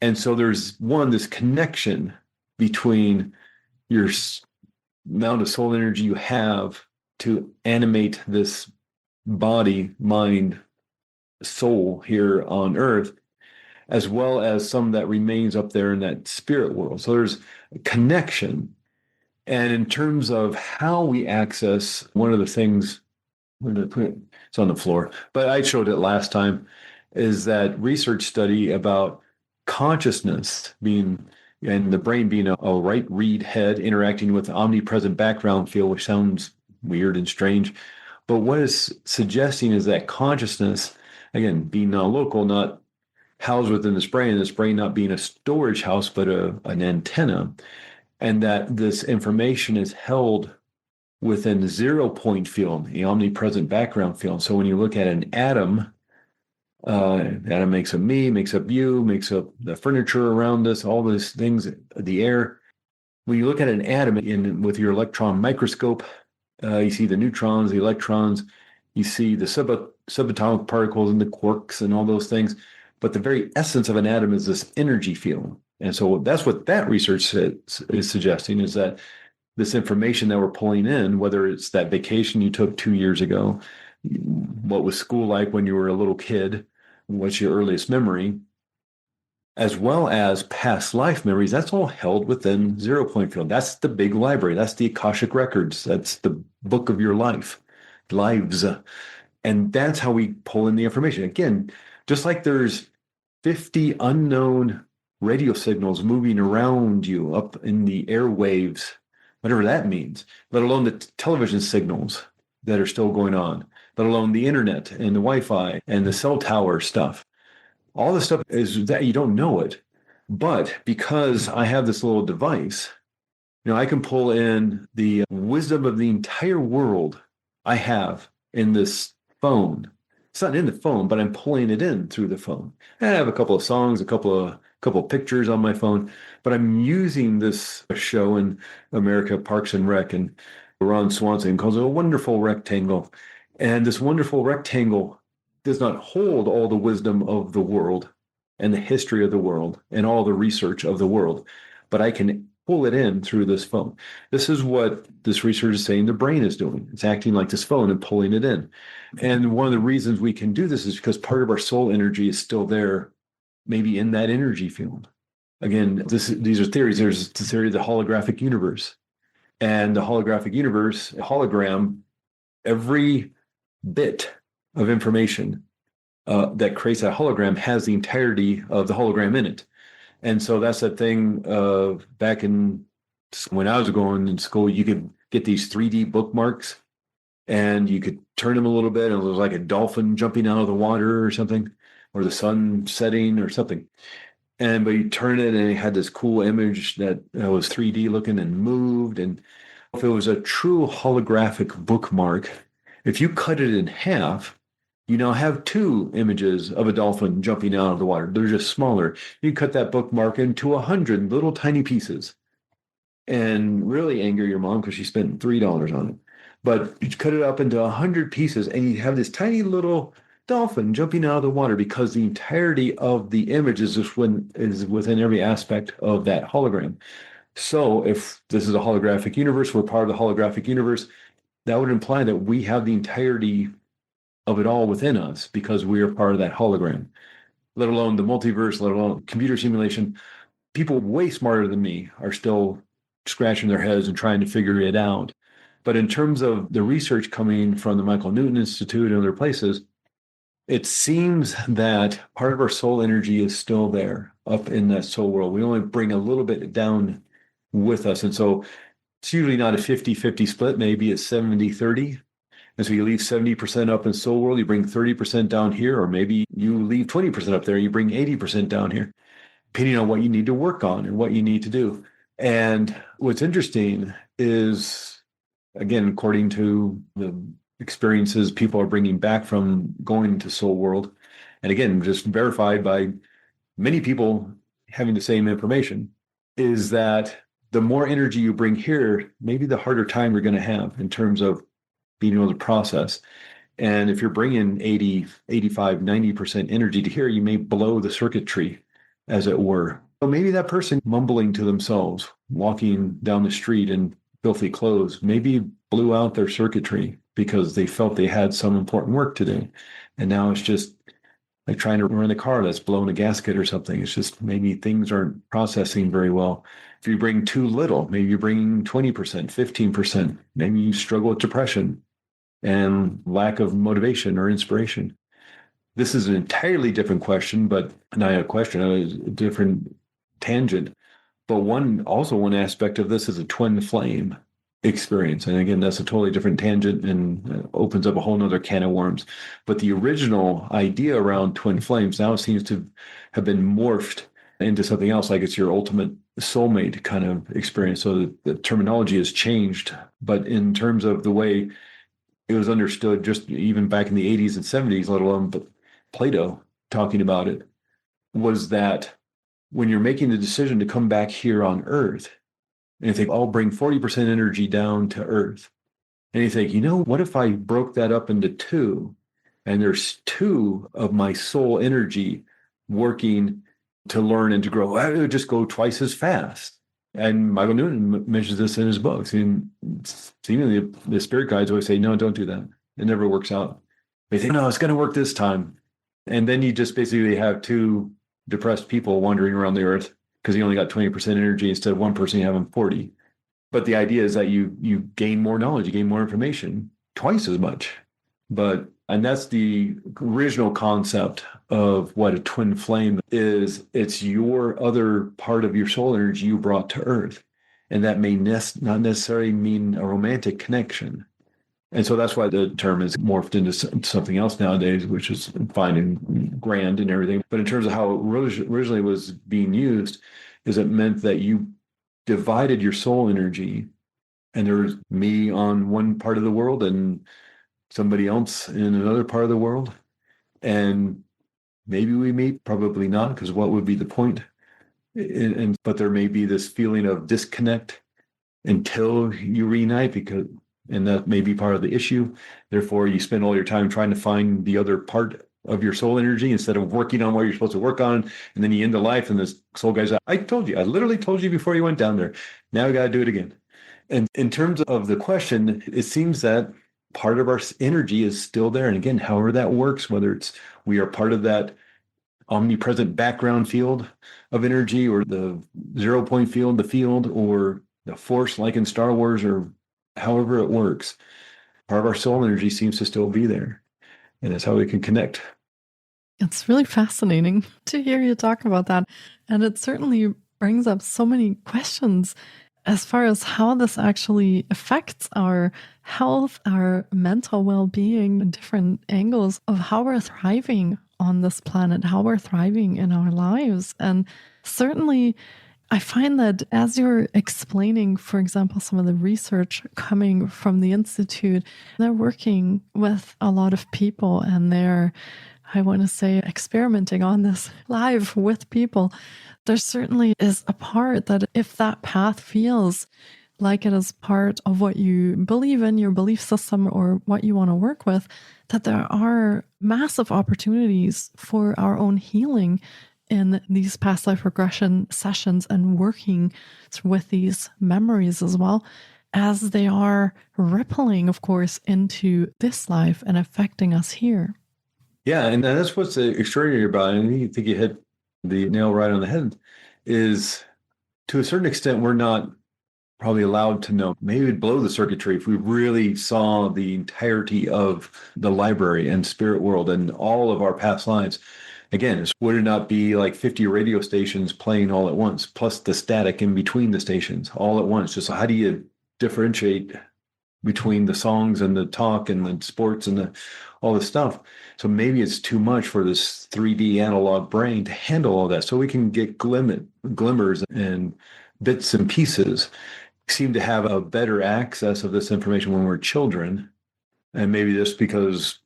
And so there's this connection between your amount of soul energy you have to animate this body, mind, soul here on earth, as well as some that remains up there in that spirit world. So there's a connection. And in terms of how we access, one of the things, where did I put it? It's on the floor, but I showed it last time, is that research study about consciousness being, and the brain being a right read head interacting with the omnipresent background field, which sounds weird and strange. But what it's suggesting is that consciousness, again, being local, not housed within this brain not being a storage house, but an antenna, and that this information is held within the 0 point field, the omnipresent background field. So when you look at an atom, atom makes up me, makes up you, makes up the furniture around us, all those things, the air. When you look at an atom with your electron microscope, you see the neutrons, the electrons, you see the subatomic particles and the quarks and all those things. But the very essence of an atom is this energy field. And so that's what that research is suggesting, is that this information that we're pulling in, whether it's that vacation you took 2 years ago, what was school like when you were a little kid, what's your earliest memory, as well as past life memories, that's all held within 0 point field. That's the big library. That's the Akashic Records. That's the book of your lives. And that's how we pull in the information. Again, just like there's 50 unknown radio signals moving around you up in the airwaves, whatever that means, let alone the television signals that are still going on, let alone the internet and the Wi-Fi and the cell tower stuff. All this stuff is that you don't know it. But because I have this little device, I can pull in the wisdom of the entire world I have in this phone. It's not in the phone, but I'm pulling it in through the phone. I have a couple of songs, a couple of pictures on my phone, but I'm using this show in America, Parks and Rec, and Ron Swanson calls it a wonderful rectangle. And this wonderful rectangle does not hold all the wisdom of the world and the history of the world and all the research of the world, but I can pull it in through this phone. This is what this research is saying the brain is doing. It's acting like this phone and pulling it in. And one of the reasons we can do this is because part of our soul energy is still there, maybe in that energy field. Again, these are theories. There's the theory of the holographic universe. And the holographic universe, a hologram, every bit of information that creates that hologram has the entirety of the hologram in it. And so that's that thing of back in when I was going in school, you could get these 3D bookmarks and you could turn them a little bit and it was like a dolphin jumping out of the water or something, or the sun setting or something. But you turn it and it had this cool image that was 3D looking and moved. And if it was a true holographic bookmark, if you cut it in half, you now have 2 images of a dolphin jumping out of the water. They're just smaller. You cut that bookmark into 100 little tiny pieces and really anger your mom because she spent $3 on it. But you cut it up into 100 pieces and you have this tiny little dolphin jumping out of the water because the entirety of the image is within every aspect of that hologram. So if this is a holographic universe, we're part of the holographic universe, that would imply that we have the entirety of it all within us because we are part of that hologram, let alone the multiverse, let alone computer simulation. People way smarter than me are still scratching their heads and trying to figure it out. But in terms of the research coming from the Michael Newton Institute and other places, it seems that part of our soul energy is still there up in that soul world. We only bring a little bit down with us. And so it's usually not a 50-50 split. Maybe it's 70-30. And so you leave 70% up in soul world, you bring 30% down here, or maybe you leave 20% up there, you bring 80% down here, depending on what you need to work on and what you need to do. And what's interesting is, again, according to the experiences people are bringing back from going to soul world, and again, just verified by many people having the same information, is that the more energy you bring here, maybe the harder time you're going to have in terms of being able to process. And if you're bringing 80, 85, 90% energy to here, you may blow the circuitry, as it were. So maybe that person mumbling to themselves, walking down the street in filthy clothes, maybe blew out their circuitry because they felt they had some important work to do. And now it's just like trying to run a car that's blown a gasket or something. It's just maybe things aren't processing very well. If you bring too little, maybe you're bringing 20%, 15%, maybe you struggle with depression and lack of motivation or inspiration. This is an entirely different question, but not a question, a different tangent. But one aspect of this is a twin flame experience. And again, that's a totally different tangent and opens up a whole nother can of worms. But the original idea around twin flames now seems to have been morphed into something else, like it's your ultimate soulmate kind of experience. So the terminology has changed, but in terms of the way it was understood just even back in the 80s and 70s, let alone Plato talking about it, was that when you're making the decision to come back here on Earth, and you think, I'll bring 40% energy down to Earth, and you think, what if I broke that up into two, and there's two of my soul energy working to learn and to grow? It would just go twice as fast. And Michael Newton mentions this in his books. And seemingly the spirit guides always say, no, don't do that. It never works out. They think, no, it's going to work this time. And then you just basically have two depressed people wandering around the earth because you only got 20% energy instead of one person having 40. But the idea is that you gain more knowledge, you gain more information, twice as much. And that's the original concept of what a twin flame is. It's your other part of your soul energy you brought to Earth. And that may not necessarily mean a romantic connection. And so that's why the term is morphed into something else nowadays, which is fine and grand and everything. But in terms of how it originally was being used, is it meant that you divided your soul energy, and there's me on one part of the world and somebody else in another part of the world. And maybe we meet, probably not, because what would be the point? But there may be this feeling of disconnect until you reunite, and that may be part of the issue. Therefore, you spend all your time trying to find the other part of your soul energy instead of working on what you're supposed to work on. And then you end the life, and this soul guy's like, I literally told you before you went down there. Now we got to do it again. And in terms of the question, it seems that part of our energy is still there. And again, however that works, whether it's we are part of that omnipresent background field of energy, or the 0 point field, the field, or the force like in Star Wars, or however it works, part of our soul energy seems to still be there. And that's how we can connect. It's really fascinating to hear you talk about that. And it certainly brings up so many questions as far as how this actually affects our health, our mental well-being, and different angles of how we're thriving on this planet, how we're thriving in our lives. And certainly, I find that as you're explaining, for example, some of the research coming from the Institute, they're working with a lot of people, and they're, I want to say, experimenting on this live with people. There certainly is a part that if that path feels like it is part of what you believe in, your belief system, or what you want to work with, that there are massive opportunities for our own healing in these past life regression sessions, and working with these memories as well, as they are rippling, of course, into this life and affecting us here. Yeah, and that's what's extraordinary about it. And I think you hit the nail right on the head, is to a certain extent, we're not probably allowed to know. Maybe we'd blow the circuitry if we really saw the entirety of the library and spirit world and all of our past lives. Again, would it not be like 50 radio stations playing all at once, plus the static in between the stations all at once? Just how do you differentiate between the songs and the talk and the sports and all this stuff? So maybe it's too much for this 3D analog brain to handle all that. So we can get glimmers and bits and pieces. We seem to have a better access of this information when we're children. And maybe just because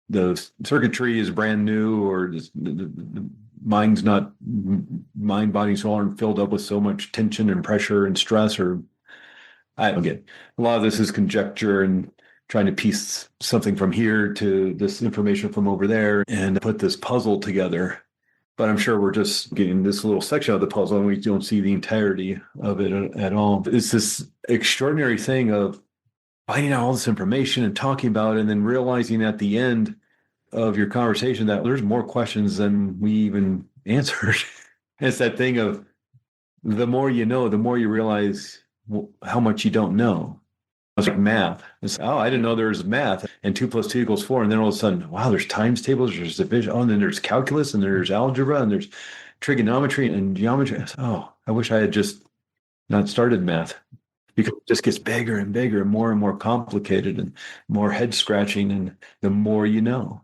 the circuitry is brand new, or the mind, body, soul aren't filled up with so much tension and pressure and stress, or I don't get. A lot of this is conjecture and trying to piece something from here to this information from over there and put this puzzle together. But I'm sure we're just getting this little section of the puzzle, and we don't see the entirety of it at all. It's this extraordinary thing of finding out all this information and talking about it, and then realizing at the end of your conversation that there's more questions than we even answered. It's that thing of the more you know, the more you realize how much you don't know. It's like math. It's, oh, I didn't know there was math and 2 + 2 = 4. And then all of a sudden, wow, there's times tables, there's division. Oh, and then there's calculus and there's algebra and there's trigonometry and geometry. Oh, I wish I had just not started math, because it just gets bigger and bigger and more complicated and more head scratching. And the more you know.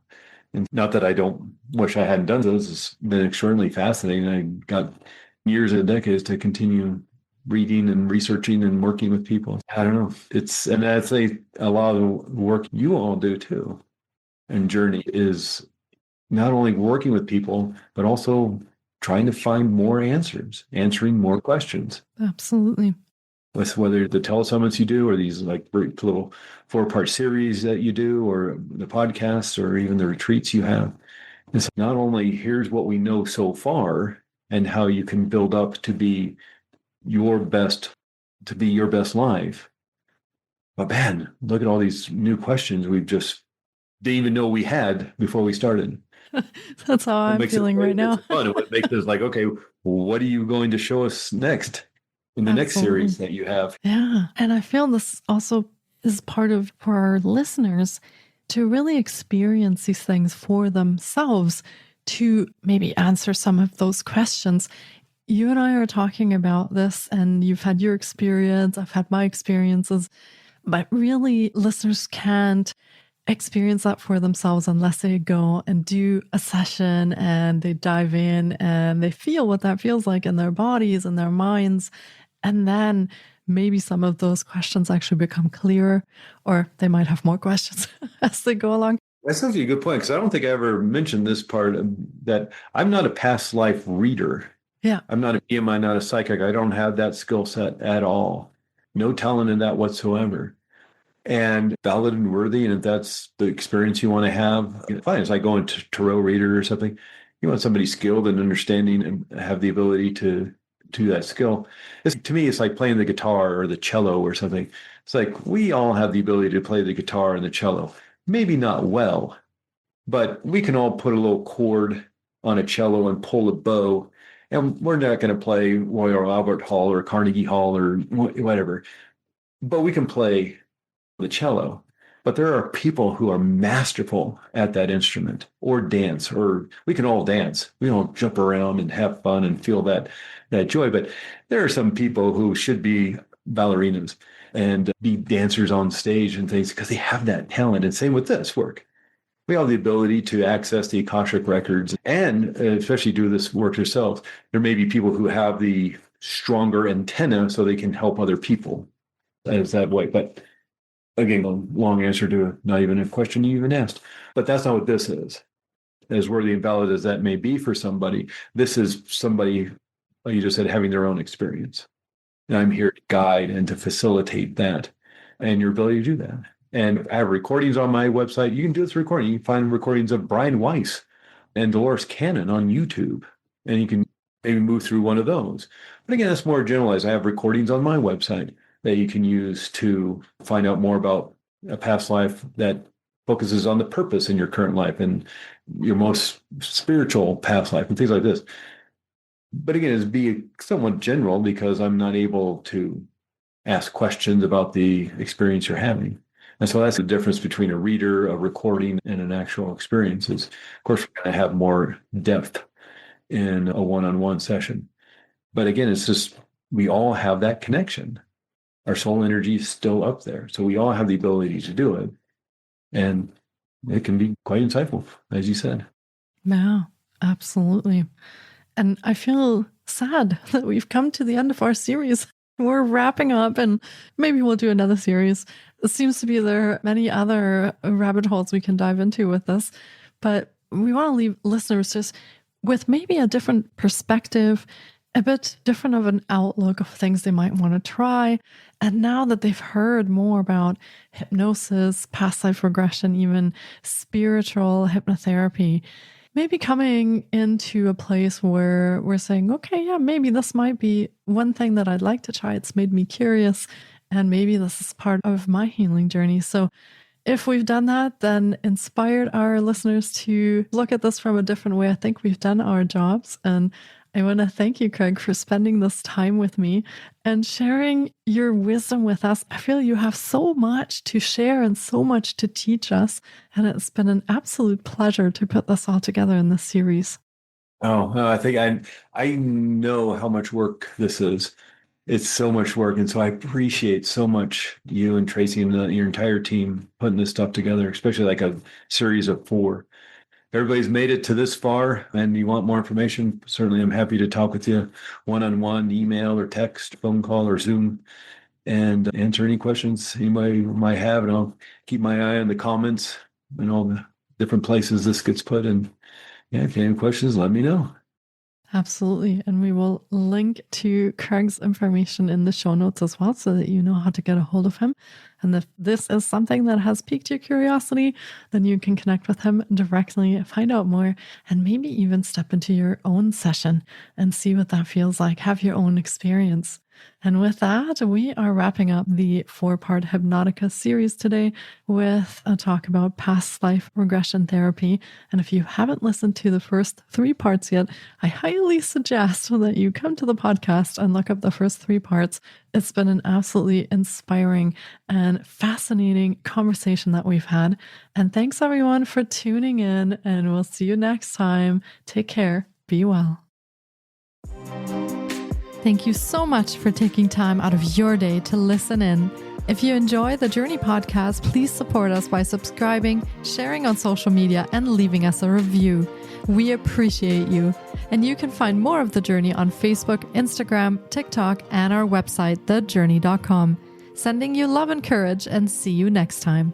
And not that I don't wish I hadn't done those. It's been extremely fascinating. I got years and decades to continue reading and researching and working with people. I don't know. And that's a lot of the work you all do too. And Jōrni is not only working with people, but also trying to find more answers, answering more questions. Absolutely. With whether the telesummits you do or these like little 4-part series that you do, or the podcasts, or even the retreats you have. It's not only here's what we know so far and how you can build up to be your best life. But man, look at all these new questions we've just didn't even know we had before we started. That's how I'm feeling right now. It's fun. What makes us like, okay, what are you going to show us next in the next series that you have? Yeah. And I feel this also is part of, for our listeners, to really experience these things for themselves, to maybe answer some of those questions. You and I are talking about this, and you've had your experience, I've had my experiences, but really listeners can't experience that for themselves unless they go and do a session and they dive in and they feel what that feels like in their bodies and their minds. And then maybe some of those questions actually become clearer, or they might have more questions as they go along. That's actually a good point, because I don't think I ever mentioned this part that I'm not a past life reader. Yeah. I'm not a medium, I'm not a psychic. I don't have that skill set at all. No talent in that whatsoever. And valid and worthy. And if that's the experience you want to have, fine. It's like going to tarot reader or something. You want somebody skilled and understanding and have the ability to do that skill. To me, it's like playing the guitar or the cello or something. It's like we all have the ability to play the guitar and the cello. Maybe not well, but we can all put a little chord on a cello and pull a bow. And we're not going to play Royal Albert Hall or Carnegie Hall or whatever, but we can play the cello. But there are people who are masterful at that instrument, or dance, or we can all dance. We don't jump around and have fun and feel that joy. But there are some people who should be ballerinas and be dancers on stage and things because they have that talent. And same with this work. We have the ability to access the Akashic records, and especially do this work yourself. There may be people who have the stronger antenna so they can help other people as that way. But again, a long answer to not even a question you even asked. But that's not what this is. As worthy and valid as that may be for somebody, this is somebody, like you just said, having their own experience. And I'm here to guide and to facilitate that, and your ability to do that. And I have recordings on my website. You can do this recording. You can find recordings of Brian Weiss and Dolores Cannon on YouTube, and you can maybe move through one of those. But again, that's more generalized. I have recordings on my website that you can use to find out more about a past life that focuses on the purpose in your current life and your most spiritual past life and things like this. But again, it's be somewhat general because I'm not able to ask questions about the experience you're having. And so that's the difference between a reader, a recording, and an actual experience. Is, of course, we're going to have more depth in a one-on-one session. But again, it's just we all have that connection. Our soul energy is still up there. So we all have the ability to do it. And it can be quite insightful, as you said. Yeah, absolutely. And I feel sad that we've come to the end of our series. We're wrapping up, and maybe we'll do another series. It seems to be there are many other rabbit holes we can dive into with this. But we want to leave listeners just with maybe a different perspective, a bit different of an outlook of things they might want to try. And now that they've heard more about hypnosis, past life regression, even spiritual hypnotherapy, maybe coming into a place where we're saying, okay, yeah, maybe this might be one thing that I'd like to try. It's made me curious, and maybe this is part of my healing journey. So if we've done that, then inspired our listeners to look at this from a different way, I think we've done our jobs. And I want to thank you, Craig, for spending this time with me and sharing your wisdom with us. I feel you have so much to share and so much to teach us. And it's been an absolute pleasure to put this all together in this series. Oh, I think I know how much work this is. It's so much work. And so I appreciate so much you and Tracy and your entire team putting this stuff together, especially like a series of 4. Everybody's made it to this far and you want more information, certainly I'm happy to talk with you one-on-one, email or text, phone call or Zoom, and answer any questions anybody might have. And I'll keep my eye on the comments and all the different places this gets put. And yeah, if you have any questions, let me know. Absolutely. And we will link to Craig's information in the show notes as well so that you know how to get a hold of him. And if this is something that has piqued your curiosity, then you can connect with him directly, find out more, and maybe even step into your own session and see what that feels like. Have your own experience. And with that, we are wrapping up the 4-part Hypnotika series today with a talk about past life regression therapy. And if you haven't listened to the first 3 parts yet, I highly suggest that you come to the podcast and look up the first 3 parts. It's been an absolutely inspiring and fascinating conversation that we've had. And thanks everyone for tuning in, and we'll see you next time. Take care. Be well. Thank you so much for taking time out of your day to listen in. If you enjoy the Jōrni Podcast, please support us by subscribing, sharing on social media, and leaving us a review. We appreciate you. And you can find more of The Jōrni on Facebook, Instagram, TikTok, and our website, thejōrni.com. Sending you love and courage, and see you next time.